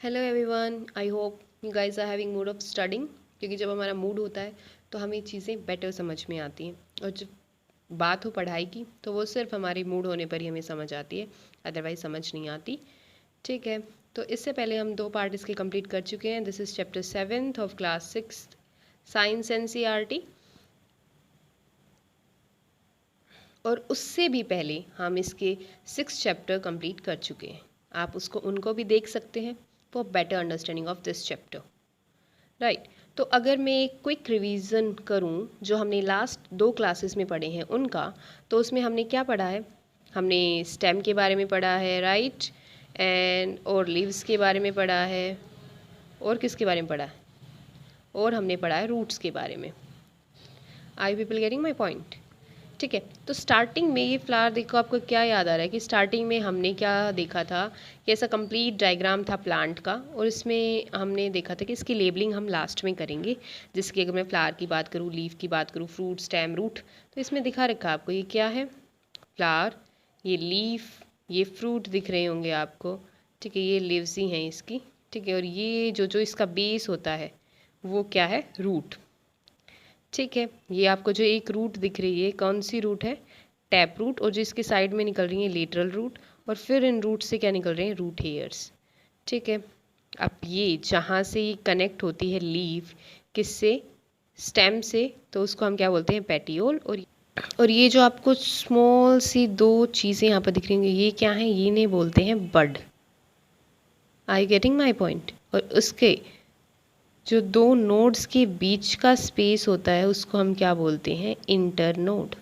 Hello everyone, I hope you guys are having mood of studying. क्योंकि जब हमारा mood होता है तो हमें चीज़ें बेटर समझ में आती हैं। और जब बात हो पढ़ाई की तो वो सिर्फ हमारे मूड होने पर ही हमें समझ आती है, अदरवाइज समझ नहीं आती। ठीक है, तो इससे पहले हम 2 पार्ट इसके कंप्लीट कर चुके हैं। This is chapter 7th of class 6 science NCERT. और उससे भी पहले हम इसके 6 चैप्टर कंप्लीट कर चुके हैं। आप उनको भी देख सकते हैं for better understanding of this chapter. Right, तो अगर मैं एक क्विक रिवीजन करूं जो हमने लास्ट 2 क्लासेस में पढ़े हैं उनका, तो उसमें हमने क्या पढ़ा है? हमने स्टेम के बारे में पढ़ा है, राइट, और लीव्स के बारे में पढ़ा है, और किसके बारे में पढ़ा है? और हमने पढ़ा है रूट्स के बारे में। I people getting my point? ठीक है, तो स्टार्टिंग में ये फ्लावर देखो, आपको क्या याद आ रहा है कि स्टार्टिंग में हमने क्या देखा था कि ऐसा कंप्लीट डायग्राम था प्लांट का, और इसमें हमने देखा था कि इसकी लेबलिंग हम लास्ट में करेंगे। जिसकी अगर मैं फ्लावर की बात करूँ, लीफ की बात करूँ, फ्रूट, स्टेम, रूट, तो इसमें दिखा रखा आपको ये क्या है? फ्लावर, ये लीफ, ये फ्रूट दिख रहे होंगे आपको। ठीक है, ये लीव्स ही हैं इसकी। ठीक है, और ये जो जो इसका बेस होता है वो क्या है? रूट। ठीक है, ये आपको जो एक रूट दिख रही है, कौन सी रूट है? Tap root. और जो इसके साइड में निकल रही है लेटरल रूट, और फिर इन रूट से क्या निकल रहे हैं? Root hairs. ठीक है, अब ये जहाँ से ये कनेक्ट होती है लीफ, किससे? स्टेम से, तो उसको हम क्या बोलते हैं? पेटियोल। और ये जो आपको स्मॉल सी 2 चीज़ें यहाँ पर दिख रही होंगी, ये क्या हैं? ये इन्हें बोलते हैं बड। I getting my point? और उसके जो 2 नोड्स के बीच का स्पेस होता है उसको हम क्या बोलते हैं? इंटरनोड।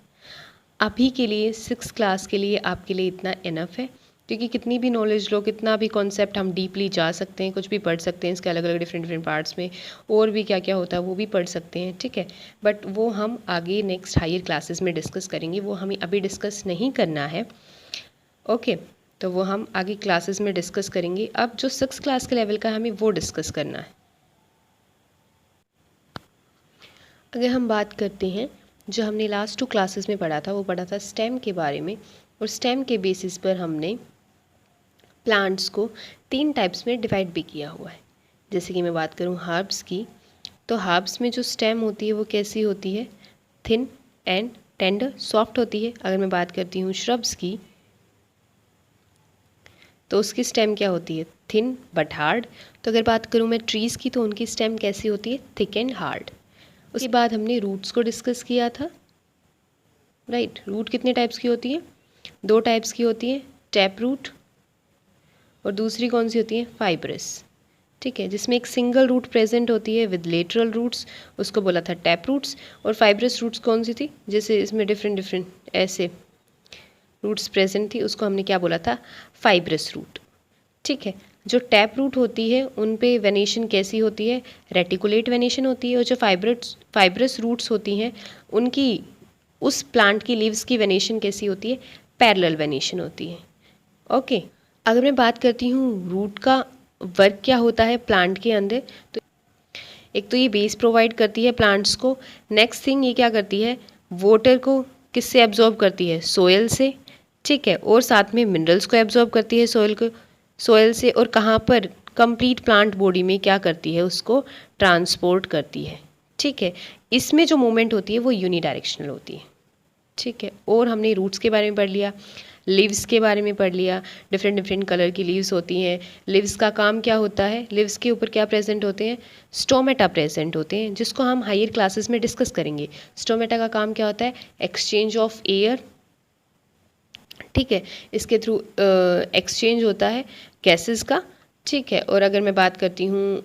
अभी के लिए 6 क्लास के लिए आपके लिए इतना इनफ है, क्योंकि कितनी भी नॉलेज लो, कितना भी कॉन्सेप्ट हम डीपली जा सकते हैं, कुछ भी पढ़ सकते हैं इसके अलग अलग डिफरेंट डिफरेंट पार्ट्स में, और भी क्या क्या होता है वो भी पढ़ सकते हैं। ठीक है, बट वो हम आगे नेक्स्ट हायर क्लासेस में डिस्कस करेंगे, वो हमें अभी डिस्कस नहीं करना है। ओके, तो वो हम आगे क्लासेस में डिस्कस करेंगे। अब जो 6 क्लास के लेवल का है हमें वो डिस्कस करना है। अगर हम बात करते हैं, जो हमने लास्ट 2 क्लासेस में पढ़ा था वो पढ़ा था स्टेम के बारे में, और स्टेम के बेसिस पर हमने प्लांट्स को 3 टाइप्स में डिवाइड भी किया हुआ है। जैसे कि मैं बात करूँ हर्ब्स की, तो हर्ब्स में जो स्टेम होती है वो कैसी होती है? थिन एंड टेंडर, सॉफ्ट होती है। अगर मैं बात करती हूँ श्रब्स की, तो उसकी स्टेम क्या होती है? Thin but hard. तो अगर बात करूँ मैं ट्रीज़ की, तो उनकी स्टेम कैसी होती है? Thick and hard. उसके बाद हमने रूट्स को डिस्कस किया था। राइट, रूट कितने टाइप्स की होती है? 2 टाइप्स की होती है, टैप रूट, और दूसरी कौन सी होती है? फाइब्रस। ठीक है, जिसमें एक सिंगल रूट प्रेजेंट होती है विद लेटरल रूट्स, उसको बोला था टैप रूट्स। और फाइब्रस रूट्स कौन सी थी? जैसे इसमें डिफरेंट डिफरेंट ऐसे रूट्स प्रेजेंट थी, उसको हमने क्या बोला था? Fibrous root. ठीक है, जो टैप रूट होती है उन पे वेनेशन कैसी होती है? रेटिकुलेट वेनेशन होती है। और जो फाइब्रस रूट्स होती हैं उनकी, उस प्लांट की लीव्स की वेनेशन कैसी होती है? पैरेलल वेनेशन होती है। ओके, अगर मैं बात करती हूँ रूट का वर्क क्या होता है प्लांट के अंदर, तो एक तो ये बेस प्रोवाइड करती है प्लांट्स को। नेक्स्ट थिंग, ये क्या करती है? वाटर को किससे एब्जॉर्ब करती है? सोयल से। ठीक है, और साथ में मिनरल्स को एब्जॉर्ब करती है सोयल से। और कहाँ पर? कंप्लीट प्लांट बॉडी में क्या करती है? उसको ट्रांसपोर्ट करती है। ठीक है, इसमें जो मूवमेंट होती है वो यूनिडायरेक्शनल होती है। ठीक है, और हमने रूट्स के बारे में पढ़ लिया, लीव्स के बारे में पढ़ लिया। डिफरेंट डिफरेंट कलर की लीव्स होती हैं। लीव्स का काम क्या होता है? लीव्स के ऊपर क्या प्रेजेंट होते हैं? स्टोमेटा प्रेजेंट होते हैं, जिसको हम हायर क्लासेस में डिस्कस करेंगे। स्टोमेटा का काम क्या होता है? Exchange of air. ठीक है, इसके थ्रू एक्सचेंज होता है गैसेस का। ठीक है, और अगर मैं बात करती हूँ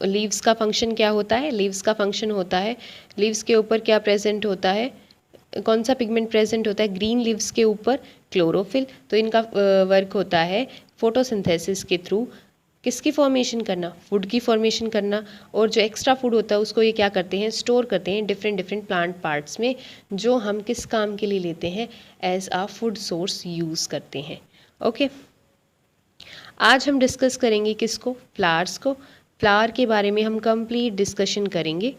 लीव्स का फंक्शन क्या होता है? लीव्स का फंक्शन होता है, लीव्स के ऊपर क्या प्रेजेंट होता है? कौन सा पिगमेंट प्रेजेंट होता है? ग्रीन लीव्स के ऊपर क्लोरोफिल। तो इनका वर्क होता है फोटोसिंथेसिस के थ्रू किसकी फॉर्मेशन करना? फूड की फॉर्मेशन करना। और जो एक्स्ट्रा फूड होता है उसको ये क्या करते हैं? स्टोर करते हैं डिफरेंट डिफरेंट प्लांट पार्ट्स में, जो हम किस काम के लिए लेते हैं? एज आ फूड सोर्स यूज़ करते हैं। ओके, आज हम डिस्कस करेंगे किसको? फ्लावर्स को। फ्लावर के बारे में हम कंप्लीट डिस्कशन करेंगे,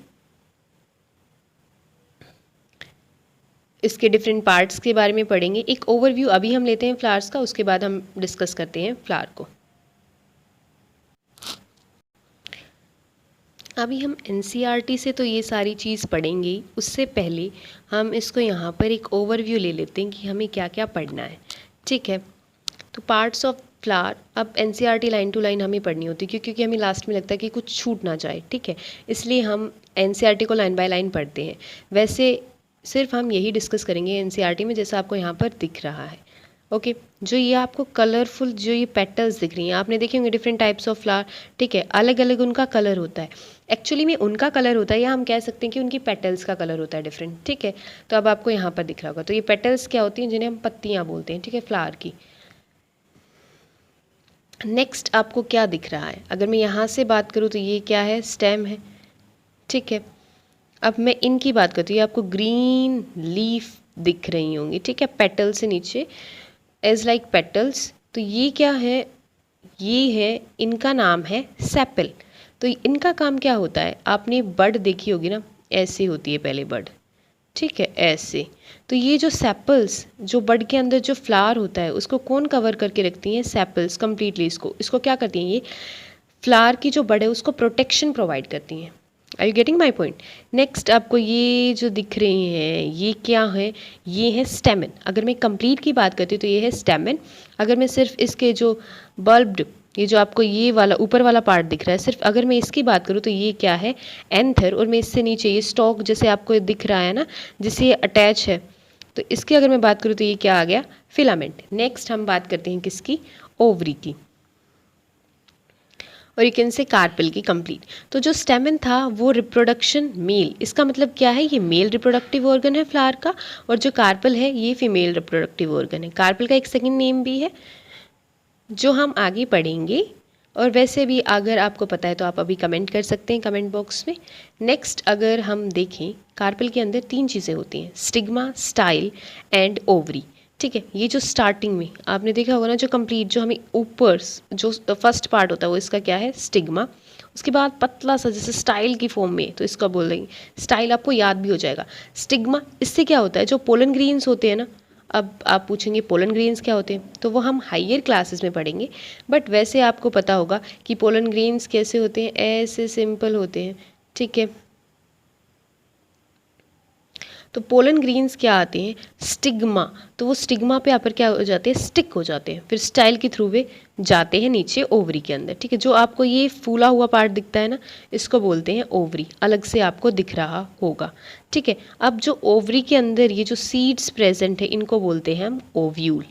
इसके डिफरेंट पार्ट्स के बारे में पढ़ेंगे। एक ओवरव्यू अभी हम लेते हैं फ्लावर्स का, उसके बाद हम डिस्कस करते हैं फ्लावर को। अभी हम एनसीईआरटी से तो ये सारी चीज़ पढ़ेंगे ही, उससे पहले हम इसको यहाँ पर एक ओवरव्यू ले लेते हैं कि हमें क्या क्या पढ़ना है। ठीक है, तो पार्ट्स ऑफ फ्लावर अब एनसीईआरटी लाइन टू लाइन हमें पढ़नी होती है क्योंकि हमें लास्ट में लगता है कि कुछ छूट ना जाए। ठीक है, इसलिए हम एनसीईआरटी को लाइन बाय लाइन पढ़ते हैं। वैसे सिर्फ हम यही डिस्कस करेंगे एनसीईआरटी में जैसा आपको यहाँ पर दिख रहा है। ओके, जो ये आपको कलरफुल जो ये पेटल्स दिख रही हैं, आपने देखे होंगे डिफरेंट टाइप्स ऑफ फ्लावर। ठीक है, अलग अलग उनका कलर होता है। एक्चुअली में उनका कलर होता है या हम कह सकते हैं कि उनकी पेटल्स का कलर होता है डिफरेंट। ठीक है, तो अब आपको यहाँ पर दिख रहा होगा, तो ये पेटल्स क्या होती हैं, जिन्हें हम पत्तियाँ बोलते हैं। ठीक है, फ्लावर की। नेक्स्ट आपको क्या दिख रहा है, अगर मैं यहाँ से बात करूँ तो ये क्या है, स्टेम है। ठीक है, अब मैं इनकी बात करती हूँ, ये आपको ग्रीन लीफ दिख रही होंगी। ठीक है, पेटल से नीचे एज लाइक पेटल्स। तो ये क्या है, ये है, इनका नाम है सेपल। तो इनका काम क्या होता है, आपने बड देखी होगी ना, ऐसे होती है पहले बड। ठीक है, ऐसे। तो ये जो सेपल्स, जो बड के अंदर जो फ्लावर होता है उसको कौन कवर करके रखती हैं, सेपल्स कंप्लीटली। इसको क्या करती हैं, ये फ्लावर की जो बड है उसको प्रोटेक्शन प्रोवाइड करती हैं। Are you getting my point. Next आपको ये जो दिख रही हैं, ये क्या है, ये है स्टेमन। अगर मैं कंप्लीट की बात करती हूँ तो ये है स्टेमन। अगर मैं सिर्फ इसके जो बल्ब्ड, ये जो आपको ये वाला ऊपर वाला पार्ट दिख रहा है, सिर्फ अगर मैं इसकी बात करूँ तो ये क्या है, एंथर। और मैं इससे नीचे ये स्टॉक जैसे आपको दिख रहा है ना, जिससे ये अटैच है, तो इसकी अगर मैं बात करूँ तो ये क्या आ गया, फिलामेंट। नेक्स्ट हम बात करते हैं किसकी, ओवरी की, और यू कैन से कार्पेल की कंप्लीट। तो जो स्टेमन था वो रिप्रोडक्शन मेल, इसका मतलब क्या है, ये मेल रिप्रोडक्टिव ऑर्गन है फ्लावर का, और जो कार्पेल है ये फीमेल रिप्रोडक्टिव ऑर्गन है। कार्पेल का एक सेकंड नेम भी है जो हम आगे पढ़ेंगे, और वैसे भी अगर आपको पता है तो आप अभी कमेंट कर सकते हैं कमेंट बॉक्स में। नेक्स्ट अगर हम देखें, कार्पेल के अंदर 3 चीज़ें होती हैं, स्टिग्मा, स्टाइल एंड ओवरी। ठीक है, ये जो स्टार्टिंग में आपने देखा होगा ना, जो कंप्लीट जो हमें ऊपर जो फर्स्ट पार्ट होता है वो इसका क्या है, स्टिग्मा। उसके बाद पतला सा जैसे स्टाइल की फॉर्म में, तो इसका बोल देंगे स्टाइल, आपको याद भी हो जाएगा। स्टिग्मा, इससे क्या होता है, जो पोलन ग्रीन्स होते हैं ना, अब आप पूछेंगे पोलन ग्रेन्स क्या होते हैं, तो वो हम हायर क्लासेस में पढ़ेंगे। बट वैसे आपको पता होगा कि पोलन ग्रेन्स कैसे होते हैं, ऐसे सिंपल होते हैं। ठीक है, तो पोलन ग्रीन्स क्या आते हैं, स्टिग्मा। तो वो स्टिग्मा पे यहाँ पर क्या हो जाते हैं, स्टिक हो जाते हैं, फिर स्टाइल के थ्रू वे जाते हैं नीचे ओवरी के अंदर। ठीक है, जो आपको ये फूला हुआ पार्ट दिखता है ना, इसको बोलते हैं ओवरी, अलग से आपको दिख रहा होगा। ठीक है, अब जो ओवरी के अंदर ये जो सीड्स प्रेजेंट है इनको बोलते हैं हम ओव्यूल।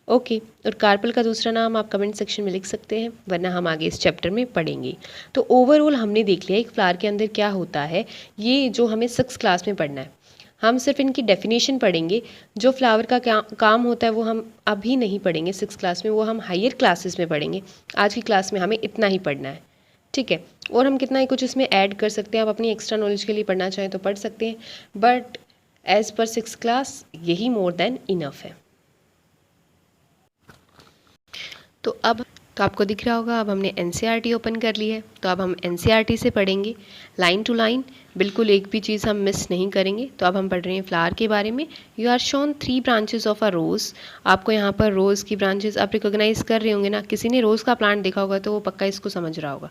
ओके, और कार्पेल का दूसरा नाम आप कमेंट सेक्शन में लिख सकते हैं, वरना हम आगे इस चैप्टर में पढ़ेंगे। तो ओवरऑल हमने देख लिया एक फ्लावर के अंदर क्या होता है, ये जो हमें 6th क्लास में पढ़ना है। हम सिर्फ इनकी डेफिनेशन पढ़ेंगे, जो फ्लावर का काम होता है वो हम अभी नहीं पढ़ेंगे 6th क्लास में, वो हम हायर क्लासेस में पढ़ेंगे। आज की क्लास में हमें इतना ही पढ़ना है। ठीक है, और हम कितना ही कुछ इसमें ऐड कर सकते हैं, आप अपनी एक्स्ट्रा नॉलेज के लिए पढ़ना चाहें तो पढ़ सकते हैं, but as per 6th class यही मोर देन इनफ है। तो अब तो आपको दिख रहा होगा, अब हमने एनसीईआरटी ओपन कर ली है, तो अब हम एनसीईआरटी से पढ़ेंगे लाइन टू लाइन, बिल्कुल एक भी चीज़ हम मिस नहीं करेंगे। तो अब हम पढ़ रहे हैं फ्लावर के बारे में। You are shown 3 branches of a rose. आपको यहाँ पर रोज़ की ब्रांचेस आप रिकॉग्नाइज कर रहे होंगे ना, किसी ने रोज़ का प्लांट देखा होगा तो वो पक्का इसको समझ रहा होगा,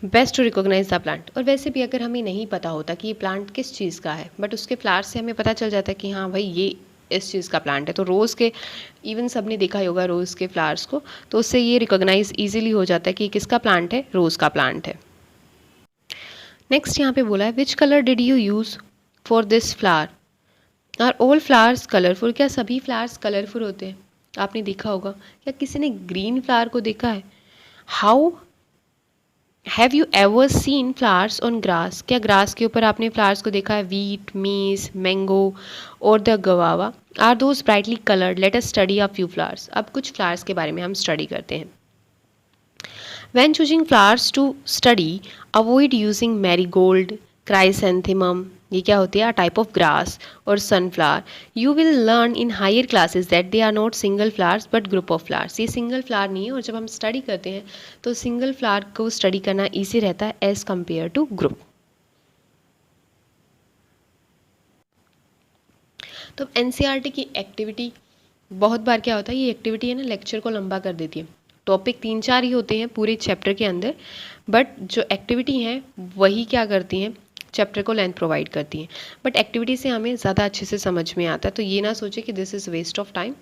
best to recognise the plant. और वैसे भी अगर हमें नहीं पता होता कि ये प्लांट किस चीज़ का है, बट उसके फ्लावर से हमें पता चल जाता है कि हाँ भाई ये इस चीज़ का प्लांट है। तो रोज़ के, इवन सब ने देखा ही होगा रोज़ के फ्लावर्स को, तो उससे ये रिकॉग्नाइज ईजिली हो जाता है कि किसका प्लांट है, रोज़ का प्लांट है। नेक्स्ट यहाँ पे बोला है which colour did you use for this flower, are all flowers colourful. क्या सभी फ्लावर्स कलरफुल होते हैं, आपने देखा होगा। क्या किसी ने ग्रीन फ्लावर को देखा है, how have you ever seen flowers on grass. क्या ग्रास के ऊपर आपने फ्लावर्स को देखा है, वीट, मीज, मैंगो और the guava, are those brightly coloured, let us study a few flowers. अब कुछ फ्लावर्स के बारे में हम स्टडी करते हैं। When choosing flowers to study, avoid using marigold, chrysanthemum, ये क्या होती है, a type of grass, और sunflower. You will learn in higher classes that they are not single flowers but group of flowers. ये single flower नहीं है, और जब हम study करते हैं तो single flower को study करना easy रहता है as compare to group. तो NCERT की एक्टिविटी बहुत बार क्या होता है, ये एक्टिविटी है ना लेक्चर को लंबा कर देती है। टॉपिक 3-4 ही होते हैं पूरे चैप्टर के अंदर, बट जो एक्टिविटी हैं वही क्या करती हैं, चैप्टर को लेंथ प्रोवाइड करती हैं। बट एक्टिविटी से हमें ज़्यादा अच्छे से समझ में आता है, तो ये ना सोचे कि this is waste of time.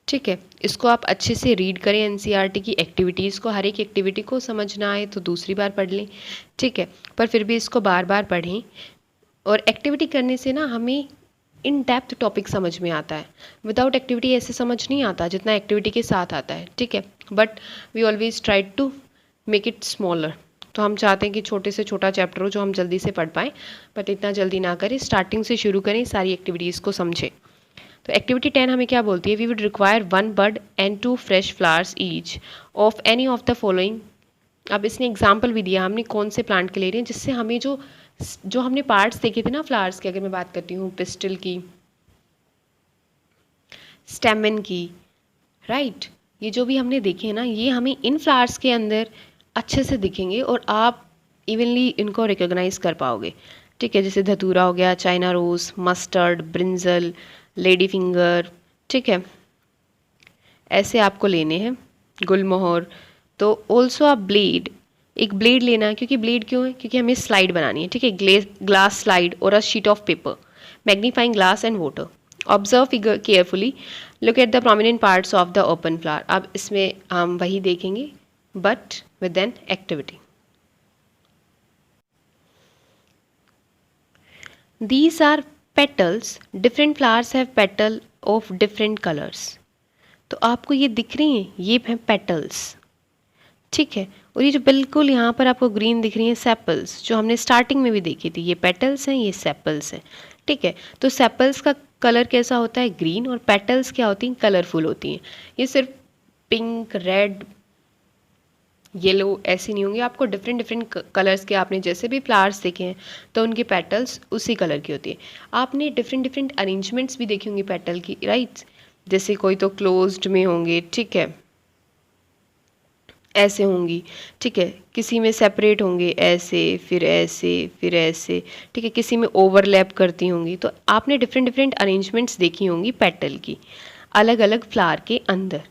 ठीक है, इसको आप अच्छे से रीड करें, एनसीईआरटी की एक्टिविटीज़ को, हर एक एक्टिविटी को समझना आए तो दूसरी बार पढ़ लें। ठीक है, पर फिर भी इसको बार बार पढ़ें। और एक्टिविटी करने से ना हमें इन डेप्थ टॉपिक समझ में आता है। विदाउट एक्टिविटी ऐसे समझ नहीं आता जितना एक्टिविटी के साथ आता है। ठीक है, but we always try to make it smaller. तो हम चाहते हैं कि छोटे से छोटा चैप्टर हो जो हम जल्दी से पढ़ पाएँ, बट इतना जल्दी ना करें, स्टार्टिंग से शुरू करें, सारी एक्टिविटीज़ को समझें। तो एक्टिविटी 10 हमें क्या बोलती है, we would require 1 bud and 2 fresh flowers each of any of the following. अब इसने एग्जाम्पल भी दिया, हमने कौन से प्लांट के ले रहे हैं, जिससे हमें जो हमने पार्ट्स देखे थे ना फ्लावर्स के, अगर मैं बात करती हूँ पिस्टल की, स्टेमन की, राइट, ये जो भी हमने देखे हैं ना, ये हमें इन फ्लावर्स के अंदर अच्छे से दिखेंगे और आप इवनली इनको रिकॉग्नाइज कर पाओगे। ठीक है, जैसे धतूरा हो गया, China rose, mustard, brinjal, lady finger. ठीक है, ऐसे आपको लेने हैं, गुलमोहर। तो ऑल्सो आप ब्लेड, एक ब्लेड लेना है, क्योंकि ब्लेड क्यों है, क्योंकि हमें स्लाइड बनानी है। ठीक है, ग्लास स्लाइड और a sheet of paper, magnifying glass and water. Observe figure carefully, look at the prominent parts of the open flower. अब इसमें हम वही देखेंगे but with an activity. These are petals, different flowers have petal of different colors। तो आपको ये दिख रही हैं, ये हैं पेटल्स। ठीक है, और ये जो बिल्कुल यहाँ पर आपको ग्रीन दिख रही हैं, सेपल्स, जो हमने स्टार्टिंग में भी देखी थी, ये पेटल्स हैं, ये सेपल्स हैं। ठीक है, तो सेपल्स का कलर कैसा होता है, ग्रीन, और पेटल्स क्या होती हैं, कलरफुल होती हैं। ये सिर्फ पिंक, रेड, येलो ऐसे नहीं होंगे, आपको डिफरेंट डिफरेंट कलर्स के, आपने जैसे भी फ्लावर्स देखे हैं तो उनके पेटल्स उसी कलर की होती है। आपने डिफरेंट डिफरेंट अरेंजमेंट्स भी देखी होंगी पेटल की, राइट, जैसे कोई तो क्लोज्ड में होंगे, ठीक है, ऐसे होंगी। ठीक है, किसी में सेपरेट होंगे, ऐसे, फिर ऐसे, फिर ऐसे। ठीक है, किसी में ओवरलैप करती होंगी। तो आपने डिफरेंट डिफरेंट अरेंजमेंट्स देखी होंगी पेटल की, अलग अलग फ्लावर के अंदर।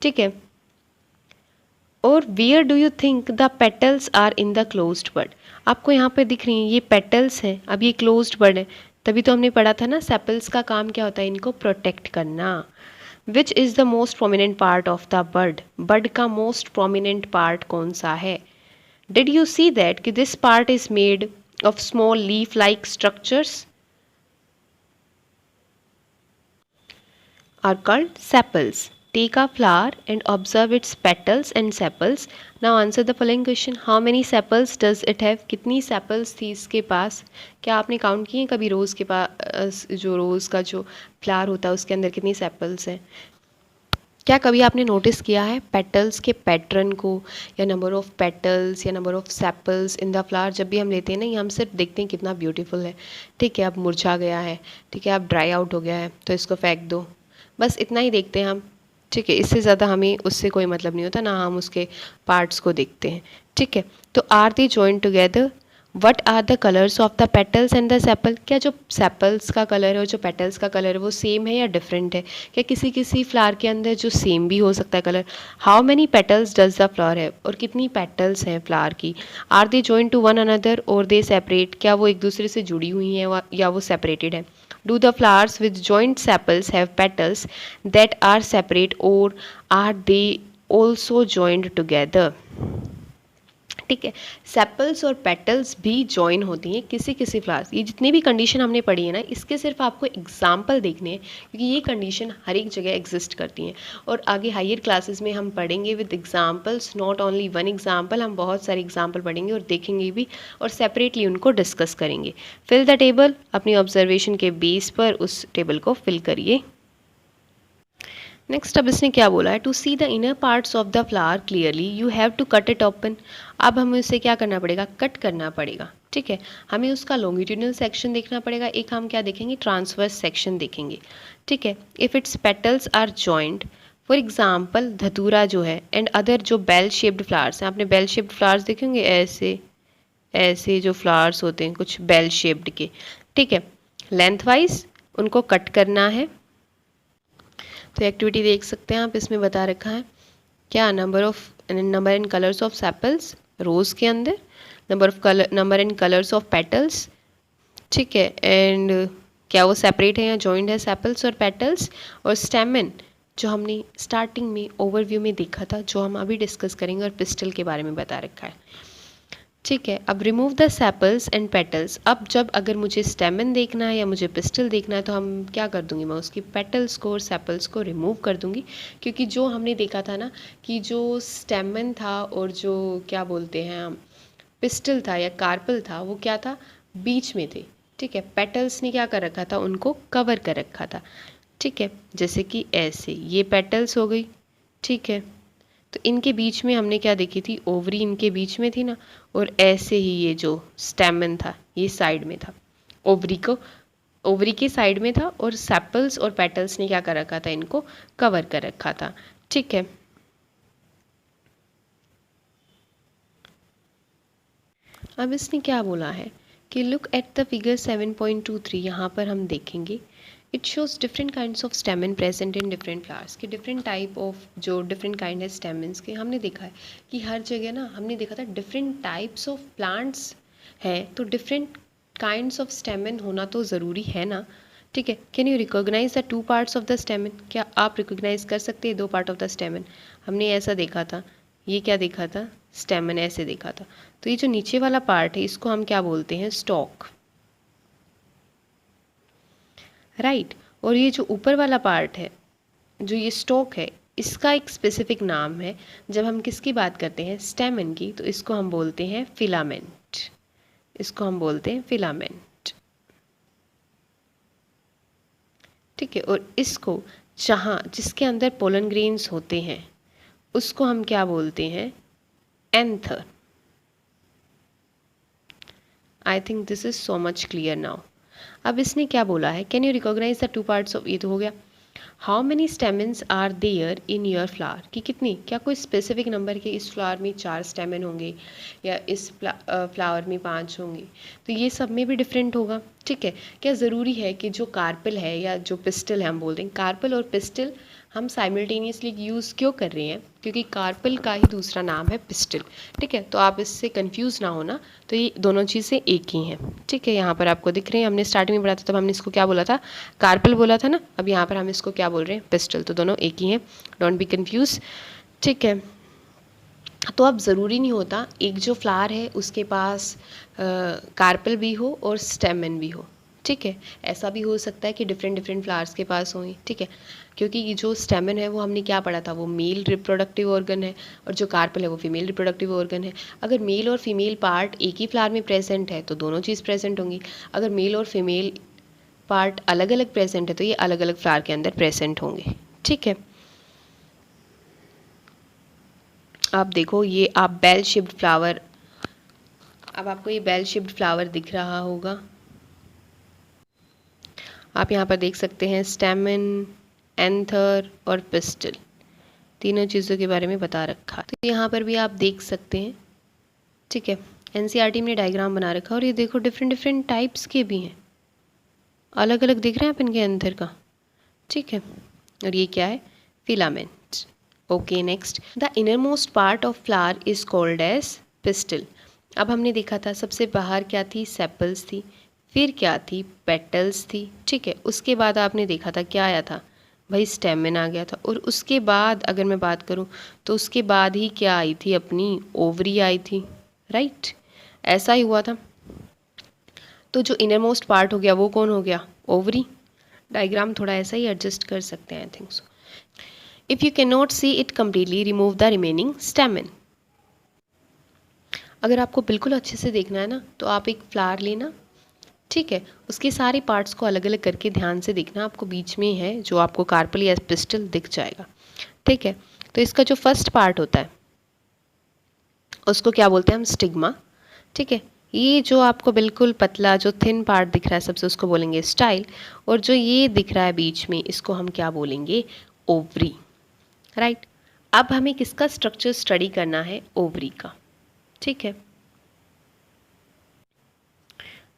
ठीक है, और where do you think the petals are in the closed bud. आपको यहाँ पर दिख रही हैं, ये पेटल्स हैं, अब ये क्लोज्ड बड है। तभी तो हमने पढ़ा था ना, सेपल्स का काम क्या होता है, इनको प्रोटेक्ट करना। Which is the most prominent part of the bud, bud का मोस्ट प्रोमिनेंट पार्ट कौन सा है। डिड यू सी दैट कि this part is made of small leaf like structures are called sepals. Take a flower and observe its petals and sepals. Now answer the following question. How many sepals does it have? कितनी sepals थी इसके पास? क्या आपने count किए कभी रोज़ के पास, जो रोज़ का जो फ्लावर होता है उसके अंदर कितनी सेपल्स हैं? क्या कभी आपने नोटिस किया है पेटल्स के पैटर्न को, या नंबर ऑफ पेटल्स, या number of sepals in the flower? जब भी हम लेते हैं ना, ये हम सिर्फ देखते हैं कितना ब्यूटीफुल है। ठीक है, अब मुरझा गया है, ठीक है, अब ड्राई आउट हो गया है तो इसको फेंक दो, बस इतना ही देखते हैं हम। ठीक है, इससे ज़्यादा हमें उससे कोई मतलब नहीं होता, ना हम उसके पार्ट्स को देखते हैं। ठीक है, तो are they joined together, what are the colours of the petals and the sepal. क्या जो सेपल्स का कलर है और जो पेटल्स का कलर है वो सेम है या डिफरेंट है? क्या किसी किसी फ्लावर के अंदर जो सेम भी हो सकता है colour? How many petals does the flower have, और कितनी पेटल्स हैं फ्लावर की? Are they joined to one another or they separate, क्या वो एक दूसरे से जुड़ी हुई हैं या वो सेपरेटेड है? Do the flowers with joint sepals have petals that are separate or are they also joined together? ठीक है, सेपल्स और पेटल्स भी जॉइन होती हैं किसी किसी फ्लावर्स। ये जितनी भी कंडीशन हमने पढ़ी है ना, इसके सिर्फ आपको एग्जाम्पल देखने हैं, क्योंकि ये कंडीशन हर एक जगह एग्जिस्ट करती हैं। और आगे हायर क्लासेस में हम पढ़ेंगे with examples, not only one example, हम बहुत सारे एग्जाम्पल पढ़ेंगे और देखेंगे भी, और सेपरेटली उनको डिस्कस करेंगे। फिल द टेबल, अपनी ऑब्जर्वेशन के बेस पर उस टेबल को फिल करिए। नेक्स्ट अब इसने क्या बोला है, to see the inner parts of the flower clearly you have to cut it open. अब हमें उसे क्या करना पड़ेगा, कट करना पड़ेगा। ठीक है, हमें उसका लॉन्गिट्यूडनल सेक्शन देखना पड़ेगा, एक हम क्या देखेंगे, ट्रांसवर्स सेक्शन देखेंगे। ठीक है, if its petals are joint, for example धतूरा जो है, एंड अदर जो बेल शेप्ड फ्लावर्स हैं, आपने बेल शेप्ड फ्लावर्स देखे होंगे, ऐसे ऐसे जो फ्लावर्स होते हैं कुछ बेल शेप्ड के। ठीक है, लेंथ वाइज उनको कट करना है। तो एक्टिविटी देख सकते हैं आप, इसमें बता रखा है क्या number and colours of sepals rose के अंदर, number and colours of petals, ठीक है, एंड क्या वो सेपरेट है या जॉइंट है सेपल्स और पेटल्स, और स्टेमन जो हमने स्टार्टिंग में ओवरव्यू में देखा था, जो हम अभी डिस्कस करेंगे, और पिस्टल के बारे में बता रखा है, ठीक है। अब remove the sepals and petals. अब जब अगर मुझे स्टेमन देखना है या मुझे पिस्टल देखना है तो हम क्या कर दूंगी, मैं उसकी पेटल्स को और सेपल्स को रिमूव कर दूंगी, क्योंकि जो हमने देखा था ना कि जो स्टेमन था और जो क्या बोलते हैं हम पिस्टल था या कार्पल था, वो क्या था, बीच में थे, ठीक है। पेटल्स ने क्या कर रखा था, उनको कवर कर रखा था, ठीक है, जैसे कि ऐसे ये पेटल्स हो गई, ठीक है। तो इनके बीच में हमने क्या देखी थी, ओवरी इनके बीच में थी ना, और ऐसे ही ये जो स्टेमन था ये साइड में था, ओवरी के साइड में था, और सेपल्स और पेटल्स ने क्या कर रखा था, इनको कवर कर रखा था, ठीक है। अब इसने क्या बोला है कि लुक एट द फिगर 7.23, यहाँ पर हम देखेंगे it shows different kinds of स्टेमन present in different flowers, कि डिफरेंट टाइप ऑफ जो डिफरेंट काइंड है स्टेमन्स के, हमने देखा है कि हर जगह ना हमने देखा था डिफरेंट टाइप्स ऑफ प्लांट्स है, तो डिफरेंट काइंड्स ऑफ स्टेमन होना तो ज़रूरी है ना, ठीक है। Can you recognise the two parts of the stamen, क्या आप रिकॉग्नाइज कर सकते हैं दो पार्ट ऑफ द स्टेमन, हमने ऐसा देखा था, ये क्या देखा था, स्टेमन ऐसे देखा था। तो ये जो नीचे वाला पार्ट है इसको हम क्या बोलते हैं, स्टॉक, राइट। और ये जो ऊपर वाला पार्ट है, जो ये स्टॉक है, इसका एक स्पेसिफिक नाम है, जब हम किसकी बात करते हैं, स्टेमन की, तो इसको हम बोलते हैं फिलामेंट, इसको हम बोलते हैं फिलामेंट, ठीक है। और इसको जहाँ जिसके अंदर पोलन ग्रेन्स होते हैं उसको हम क्या बोलते हैं, anther. I think this is so much clear now. अब इसने क्या बोला है, can you recognise the two parts of, ये तो हो गया। How many stamens are there in your flower, कि कितनी, क्या कोई स्पेसिफिक नंबर के इस फ्लावर में 4 स्टेमन होंगे या इस फ्लावर में 5 होंगे, तो ये सब में भी डिफरेंट होगा, ठीक है। क्या ज़रूरी है कि जो कार्पल है या जो पिस्टल है, हम बोल रहे हैं कार्पल और पिस्टल हम साइमल्टेनियसली यूज़ क्यों कर रहे हैं, क्योंकि कार्पल का ही दूसरा नाम है पिस्टल, ठीक है। तो आप इससे कंफ्यूज ना होना, तो ये दोनों चीज़ें एक ही हैं, ठीक है। यहाँ पर आपको दिख रहे हैं, हमने स्टार्टिंग में पढ़ा था तब हमने इसको क्या बोला था, कार्पल बोला था ना, अब यहाँ पर हम इसको क्या बोल रहे हैं, पिस्टल, तो दोनों एक ही हैं, डोंट बी कंफ्यूज, ठीक है। तो अब ज़रूरी नहीं होता एक जो फ्लावर है उसके पास कार्पल भी हो और स्टेमन भी हो, ठीक है। ऐसा भी हो सकता है कि डिफरेंट डिफरेंट फ्लावर्स के पास हों, ठीक है, क्योंकि ये जो स्टेमन है वो हमने क्या पढ़ा था, वो मेल रिप्रोडक्टिव ऑर्गन है, और जो कार्पल है वो फीमेल रिप्रोडक्टिव ऑर्गन है। अगर मेल और फीमेल पार्ट एक ही फ्लावर में प्रेजेंट है तो दोनों चीज़ प्रेजेंट होंगी, अगर मेल और फीमेल पार्ट अलग अलग प्रेजेंट है तो ये अलग अलग फ्लावर के अंदर प्रेजेंट होंगे, ठीक है। आप देखो ये आप बेल शेप्ड फ्लावर, अब आपको ये बेल शेप्ड फ्लावर दिख रहा होगा, आप यहाँ पर देख सकते हैं स्टेमन, एंथर और पिस्टल, तीनों चीज़ों के बारे में बता रखा, तो यहाँ पर भी आप देख सकते हैं, ठीक है। एनसीईआरटी में डायग्राम बना रखा, और ये देखो डिफरेंट डिफरेंट टाइप्स के भी हैं, अलग अलग दिख रहे हैं आप इनके एंथर का, ठीक है। और ये क्या है, filament, okay. Next, the inner most part of flower is called as pistil. अब हमने देखा था सबसे बाहर क्या थी, सेपल्स थी, फिर क्या थी, पेटल्स थी, ठीक है। उसके बाद आपने देखा था क्या आया था, भाई स्टेमन आ गया था, और उसके बाद अगर मैं बात करूं तो उसके बाद ही क्या आई थी, अपनी ओवरी आई थी, राइट, ऐसा ही हुआ था। तो जो इनर मोस्ट पार्ट हो गया वो कौन हो गया, ओवरी। डायग्राम थोड़ा ऐसा ही एडजस्ट कर सकते हैं, I think so. If you can not see it completely remove the remaining स्टेमन। अगर आपको बिल्कुल अच्छे से देखना है ना तो आप एक फ्लावर लेना, ठीक है, उसके सारे पार्ट्स को अलग अलग करके ध्यान से देखना, आपको बीच में है जो आपको कार्पल या पिस्टल दिख जाएगा, ठीक है। तो इसका जो फर्स्ट पार्ट होता है उसको क्या बोलते हैं हम, स्टिग्मा, ठीक है। ये जो आपको बिल्कुल पतला जो थिन पार्ट दिख रहा है सबसे, उसको बोलेंगे स्टाइल, और जो ये दिख रहा है बीच में इसको हम क्या बोलेंगे, ओवरी, राइट। अब हमें किसका स्ट्रक्चर स्टडी करना है, ओवरी का, ठीक है।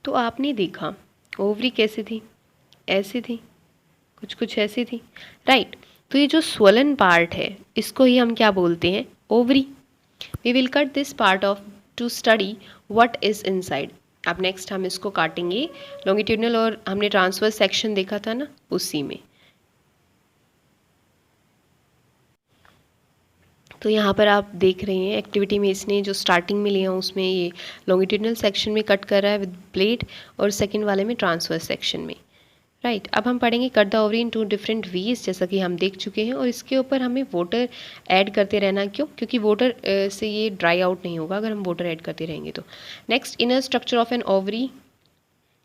तो आपने देखा ओवरी कैसी थी, ऐसी थी, कुछ कुछ ऐसी थी, राइट। तो ये जो स्वलन पार्ट है इसको ही हम क्या बोलते हैं, ovary. We will cut this part of to study what is inside. अब नेक्स्ट हम इसको काटेंगे लॉन्गिट्यूडनल, और हमने ट्रांसवर्स सेक्शन देखा था ना उसी में। तो यहाँ पर आप देख रहे हैं एक्टिविटी में इसने जो स्टार्टिंग में लिया उसमें ये लॉन्गिट्यूडनल सेक्शन में कट कर रहा है विद ब्लेड, और सेकंड वाले में ट्रांसवर्स सेक्शन में, राइट। अब हम पढ़ेंगे cut the ovary in 2 different ways, जैसा कि हम देख चुके हैं। और इसके ऊपर हमें वाटर ऐड करते रहना, क्यों? क्योंकि वाटर से ये ड्राई आउट नहीं होगा अगर हम वाटर ऐड करते रहेंगे तो। Next, inner structure of an ovary.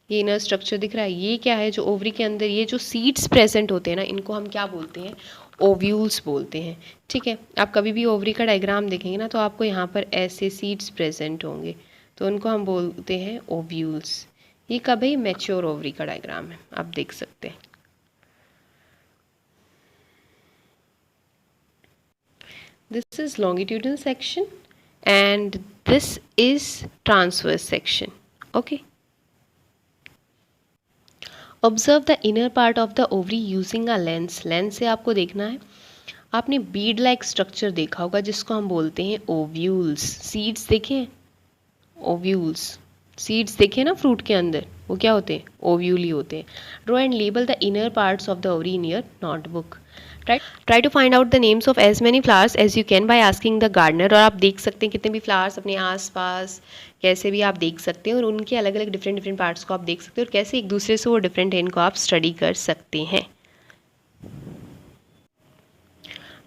ये इनर स्ट्रक्चर दिख रहा है, ये क्या है? जो ओवरी के अंदर ये जो सीड्स प्रेजेंट होते हैं ना, इनको हम क्या बोलते हैं? ओव्यूल्स बोलते हैं, ठीक है। आप कभी भी ओवरी का डायग्राम देखेंगे ना तो आपको यहाँ पर ऐसे सीड्स प्रेजेंट होंगे, तो उनको हम बोलते हैं ओव्यूल्स। ये कब है? मैच्योर ओवरी का डायग्राम है, आप देख सकते हैं। This is longitudinal section and this is transverse section, okay. Observe the inner part of the ovary using a lens. Lens से आपको देखना है। आपने बीड लाइक स्ट्रक्चर देखा होगा जिसको हम बोलते हैं ओव्यूल्स। सीड्स देखे? ओव्यूल्स, सीड्स देखे ना फ्रूट के अंदर, वो क्या होते हैं? ओव्यूली होते हैं। Draw and label the inner parts of the ovary in your notebook. Try to find out the names of as many flowers as you can by asking the gardener. और आप देख सकते हैं कितने भी फ्लावर्स अपने आसपास कैसे भी आप देख सकते हैं, और उनके अलग अलग डिफरेंट पार्ट्स को आप देख सकते हैं, और कैसे एक दूसरे से वो डिफरेंट है इनको आप स्टडी कर सकते हैं।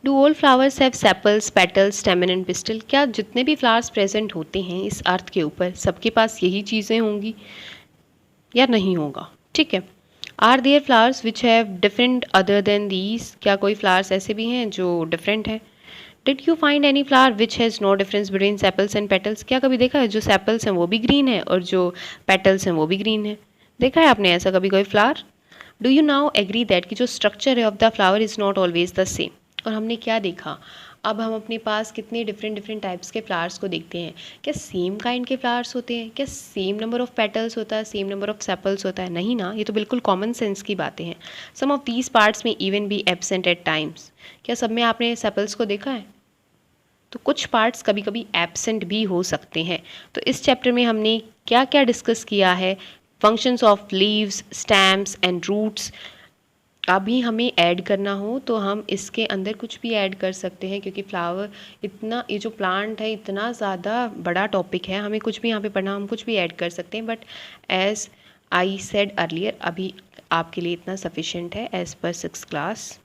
Do all flowers have sepals, petals, stamen and pistol. क्या जितने भी फ्लावर्स प्रेजेंट होते हैं इस अर्थ के ऊपर सबके पास यही चीज़ें होंगी या नहीं होगा? ठीक है। Are there flowers which have different other than these. क्या कोई फ्लावर्स ऐसे भी हैं जो डिफरेंट है? Did you find any flower which has no difference between sepals and petals. क्या कभी देखा है जो सेपल्स हैं वो भी ग्रीन है और जो पेटल्स हैं वो भी ग्रीन है? देखा है आपने ऐसा कभी कोई flower? Do you now agree that कि जो स्ट्रक्चर है of the flower is not always the same. और हमने क्या देखा? अब हम अपने पास कितने डिफरेंट टाइप्स के फ्लावर्स को देखते हैं। क्या सेम काइंड के फ्लावर्स होते हैं? क्या सेम नंबर ऑफ पेटल्स होता है? सेम नंबर ऑफ सेपल्स होता है? नहीं ना, ये तो बिल्कुल कॉमन सेंस की बातें हैं। Some of these parts may even be absent at times. क्या सब में आपने सेपल्स को देखा है? तो कुछ पार्ट्स कभी कभी एब्सेंट भी हो सकते हैं। तो इस चैप्टर में हमने क्या क्या डिस्कस किया है? Functions of leaves, stems and roots. अभी हमें ऐड करना हो तो हम इसके अंदर कुछ भी ऐड कर सकते हैं, क्योंकि फ्लावर इतना, ये जो प्लांट है इतना ज़्यादा बड़ा टॉपिक है, हमें कुछ भी यहाँ पे पढ़ना, हम कुछ भी ऐड कर सकते हैं। But as I said earlier, अभी आपके लिए इतना सफिशेंट है एज पर 6th क्लास।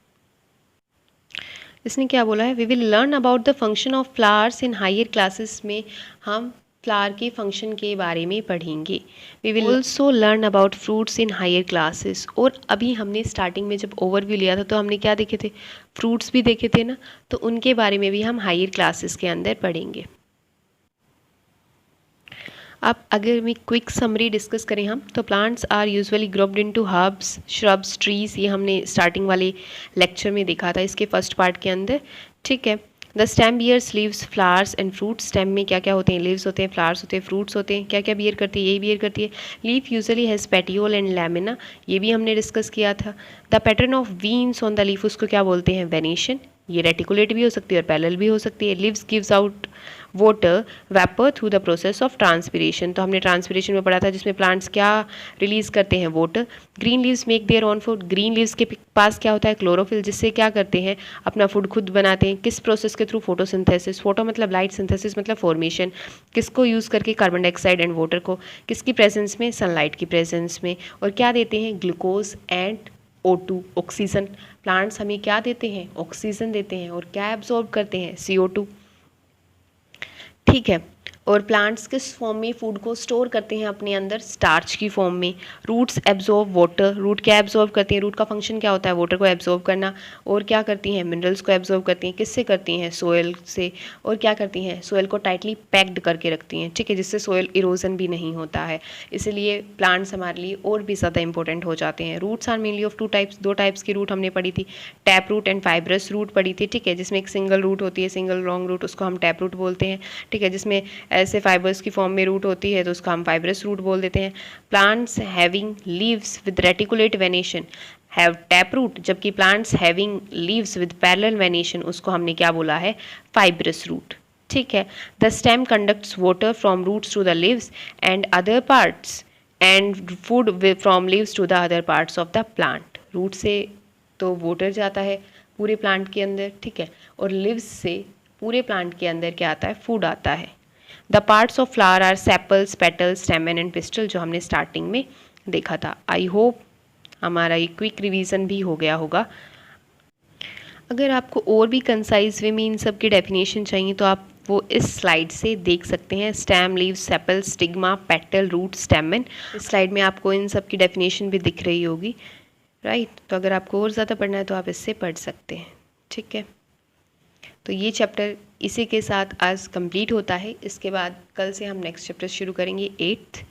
इसने क्या बोला है? We will learn about the function of flowers in higher classes में हम फ्लावर के फंक्शन के बारे में पढ़ेंगे। We will also learn about fruits in higher classes. और अभी हमने स्टार्टिंग में जब ओवरव्यू लिया था तो हमने क्या देखे थे? फ्रूट्स भी देखे थे ना, तो उनके बारे में भी हम हायर क्लासेस के अंदर पढ़ेंगे। अब अगर मैं क्विक समरी डिस्कस करें हम, तो plants are usually grouped into herbs, shrubs, trees. ये हमने स्टार्टिंग वाले लेक्चर में देखा था इसके फर्स्ट पार्ट के अंदर, ठीक है। The stem bears leaves, flowers and fruits. Stem में क्या क्या होते हैं? लीव्स होते हैं, फ्लावर्स होते हैं, फ्रूट्स होते हैं। क्या क्या बियर करती है? यही बियर करती है। Leaf usually has petiole and lamina, ये भी हमने डिस्कस किया था। The pattern of veins on the leaf, उसको क्या बोलते हैं? वेनेशन। ये रेटिकुलेट भी हो सकती है और पैरेलल भी हो सकती है। Leaves gives out water vapour through the process of transpiration. तो हमने ट्रांसपिरेशन में पढ़ा था जिसमें प्लांट्स क्या रिलीज करते हैं? Water. Green leaves make their own food. Green leaves के पास क्या होता है? क्लोरोफिल, जिससे क्या करते हैं? अपना फूड खुद बनाते हैं। किस प्रोसेस के थ्रू? फोटोसिंथेसिस। फोटो मतलब लाइट, सिंथेसिस मतलब फॉर्मेशन। किसको यूज़ करके? कार्बन डाइऑक्साइड एंड वाटर को। किसकी प्रेजेंस में? सनलाइट की प्रेजेंस में। और क्या देते हैं? Glucose and O2, oxygen. Plants हमें क्या देते हैं? ऑक्सीजन देते हैं। और क्या एब्जॉर्ब करते हैं? CO2, ठीक है। और प्लांट्स किस फॉर्म में फूड को स्टोर करते हैं? अपने अंदर स्टार्च की फॉर्म में। Roots absorb water. रूट क्या एब्जॉर्ब करती हैं? रूट का फंक्शन क्या होता है? वाटर को एब्जॉर्ब करना। और क्या करती हैं? मिनरल्स को एब्जॉर्ब करती हैं। किससे करती हैं? सोयल से। और क्या करती हैं? सोयल को टाइटली पैक्ड करके रखती हैं, ठीक है, जिससे सोयल इरोजन भी नहीं होता है। इसलिए प्लांट्स हमारे लिए और भी ज़्यादा इंपॉर्टेंट हो जाते हैं। Roots are mainly of 2 types, 2 types की रूट हमने पढ़ी थी। Tap root and fibrous root पढ़ी थी, ठीक है, जिसमें एक सिंगल रूट होती है, सिंगल लॉन्ग रूट, उसको हम टैप रूट बोलते हैं, ठीक है। जिसमें ऐसे फाइबर्स की फॉर्म में रूट होती है तो उसका हम फाइब्रस रूट बोल देते हैं। Plants having leaves with reticulate venation have tap root, जबकि plants having leaves with parallel venation उसको हमने क्या बोला है, फाइब्रस रूट। ठीक है। The stem conducts water from roots to the leaves and other parts and food from leaves to the other parts of the plant. Root से तो water जाता है पूरे प्लांट के अंदर, ठीक है, और लीव्स से पूरे प्लांट के अंदर क्या आता है, फूड आता है। The parts of flower are sepals, petals, stamen and pistil, जो हमने स्टार्टिंग में देखा था। आई होप हमारा ये क्विक रिवीजन भी हो गया होगा। अगर आपको और भी कंसाइज वे में इन सब की डेफिनेशन चाहिए तो आप वो इस स्लाइड से देख सकते हैं। Stem, leaf, sepal, stigma, petal, root, stamen. इस स्लाइड में आपको इन सब की डेफिनेशन भी दिख रही होगी, राइट। तो अगर आपको और ज़्यादा पढ़ना है तो आप इससे पढ़ सकते हैं, ठीक है। तो ये चैप्टर इसी के साथ आज कंप्लीट होता है। इसके बाद कल से हम नेक्स्ट चैप्टर शुरू करेंगे 8th।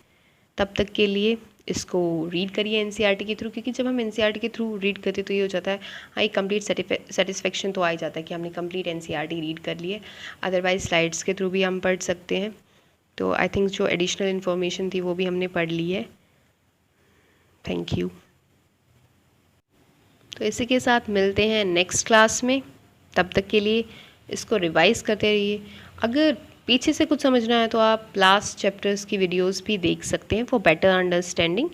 तब तक के लिए इसको रीड करिए एनसीईआरटी के थ्रू, क्योंकि जब हम एनसीईआरटी के थ्रू रीड करते तो ये हो जाता है, हाँ, एक कंप्लीट सेटिस्फेक्शन तो आ ही जाता है कि हमने कंप्लीट एनसीईआरटी रीड कर ली है। अदरवाइज स्लाइड्स के थ्रू भी हम पढ़ सकते हैं। तो आई थिंक जो एडिशनल इन्फॉर्मेशन थी वो भी हमने पढ़ ली है। Thank you. तो इसी के साथ मिलते हैं नेक्स्ट क्लास में। तब तक के लिए इसको रिवाइज करते रहिए। अगर पीछे से कुछ समझना है तो आप लास्ट चैप्टर्स की वीडियोस भी देख सकते हैं फॉर बेटर अंडरस्टैंडिंग।